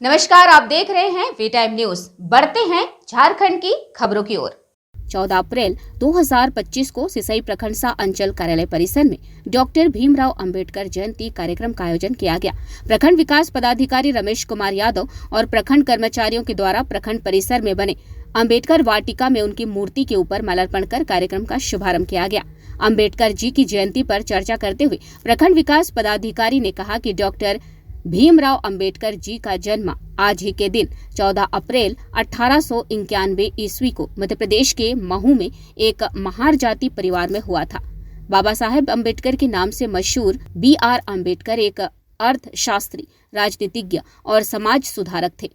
नमस्कार, आप देख रहे हैं वी टाइम न्यूज। बढ़ते हैं झारखंड की खबरों की ओर। 14 अप्रैल 2025 को सिसई प्रखंड सा अंचल कार्यालय परिसर में डॉक्टर भीमराव अंबेडकर जयंती कार्यक्रम का आयोजन किया गया। प्रखंड विकास पदाधिकारी रमेश कुमार यादव और प्रखंड कर्मचारियों के द्वारा प्रखंड परिसर में बने अंबेडकर वाटिका में उनकी मूर्ति के ऊपर माल्यार्पण कर कार्यक्रम का शुभारंभ किया गया। अंबेडकर जी की जयंती पर चर्चा करते हुए प्रखंड विकास पदाधिकारी ने कहा कि डॉक्टर भीमराव अंबेडकर जी का जन्म आज ही के दिन 14 अप्रैल 1891 ईस्वी को मध्य प्रदेश के महू में एक महार जाति परिवार में हुआ था। बाबा साहेब अंबेडकर के नाम से मशहूर B.R. अंबेडकर एक अर्थशास्त्री, राजनीतिज्ञ और समाज सुधारक थे।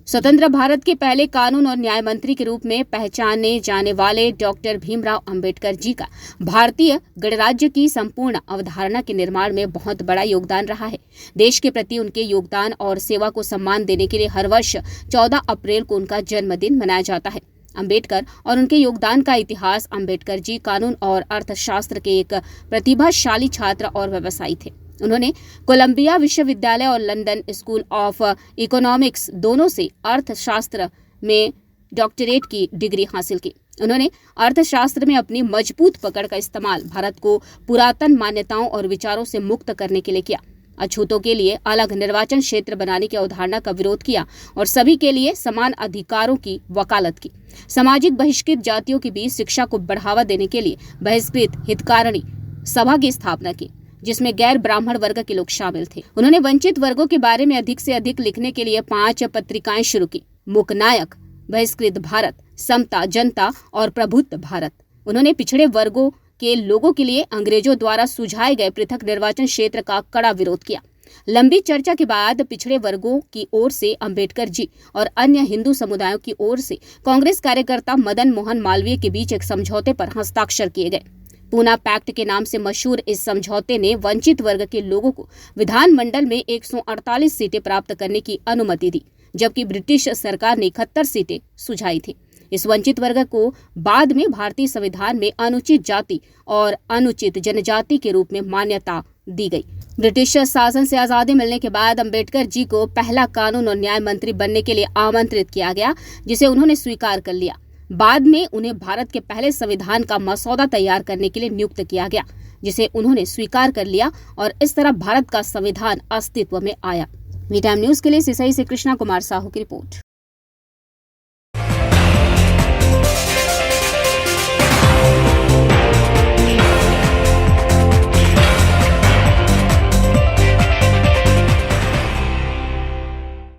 स्वतंत्र भारत के पहले कानून और न्याय मंत्री के रूप में पहचाने जाने वाले डॉक्टर भीमराव अंबेडकर जी का भारतीय गणराज्य की संपूर्ण अवधारणा के निर्माण में बहुत बड़ा योगदान रहा है। देश के प्रति उनके योगदान और सेवा को सम्मान देने के लिए हर वर्ष 14 अप्रैल को उनका जन्मदिन मनाया जाता है। अंबेडकर और उनके योगदान का इतिहास। अंबेडकर जी कानून और अर्थशास्त्र के एक प्रतिभाशाली छात्र और व्यवसायी थे। उन्होंने कोलंबिया विश्वविद्यालय और लंदन स्कूल ऑफ इकोनॉमिक्स दोनों से अर्थशास्त्र में डॉक्टरेट की डिग्री हासिल की। उन्होंने अर्थशास्त्र में अपनी मजबूत पकड़ का इस्तेमाल भारत को पुरातन मान्यताओं और विचारों से मुक्त करने के लिए किया। अछूतों के लिए अलग निर्वाचन क्षेत्र बनाने की अवधारणा का विरोध किया और सभी के लिए समान अधिकारों की वकालत की। सामाजिक बहिष्कृत जातियों के बीच शिक्षा को बढ़ावा देने के लिए बहिष्कृत हितकारिणी सभा की स्थापना की, जिसमें गैर ब्राह्मण वर्ग के लोग शामिल थे। उन्होंने वंचित वर्गों के बारे में अधिक से अधिक लिखने के लिए 5 पत्रिकाएं शुरू की। मूकनायक, बहिष्कृत भारत, समता, जनता और प्रबुद्ध भारत। उन्होंने पिछड़े वर्गों के लोगों के लिए अंग्रेजों द्वारा सुझाए गए पृथक निर्वाचन क्षेत्र का कड़ा विरोध किया। लंबी चर्चा के बाद पिछड़े वर्गों की ओर से अंबेडकर जी और अन्य हिंदू समुदायों की ओर से कांग्रेस कार्यकर्ता मदन मोहन मालवीय के बीच एक समझौते पर हस्ताक्षर किए गए। पूना पैक्ट के नाम से मशहूर इस समझौते ने वंचित वर्ग के लोगों को विधानमंडल में 148 सीटें प्राप्त करने की अनुमति दी, जबकि ब्रिटिश सरकार ने 71 सीटें सुझाई थी। इस वंचित वर्ग को बाद में भारतीय संविधान में अनुचित जाति और अनुचित जनजाति के रूप में मान्यता दी गई। ब्रिटिश शासन से आजादी मिलने के बाद अंबेडकर जी को पहला कानून और न्याय मंत्री बनने के लिए आमंत्रित किया गया, जिसे उन्होंने स्वीकार कर लिया। बाद में उन्हें भारत के पहले संविधान का मसौदा तैयार करने के लिए नियुक्त किया गया, जिसे उन्होंने स्वीकार कर लिया और इस तरह भारत का संविधान अस्तित्व में आया। वी टाइम न्यूज के लिए सिसई से कृष्णा कुमार साहू की रिपोर्ट।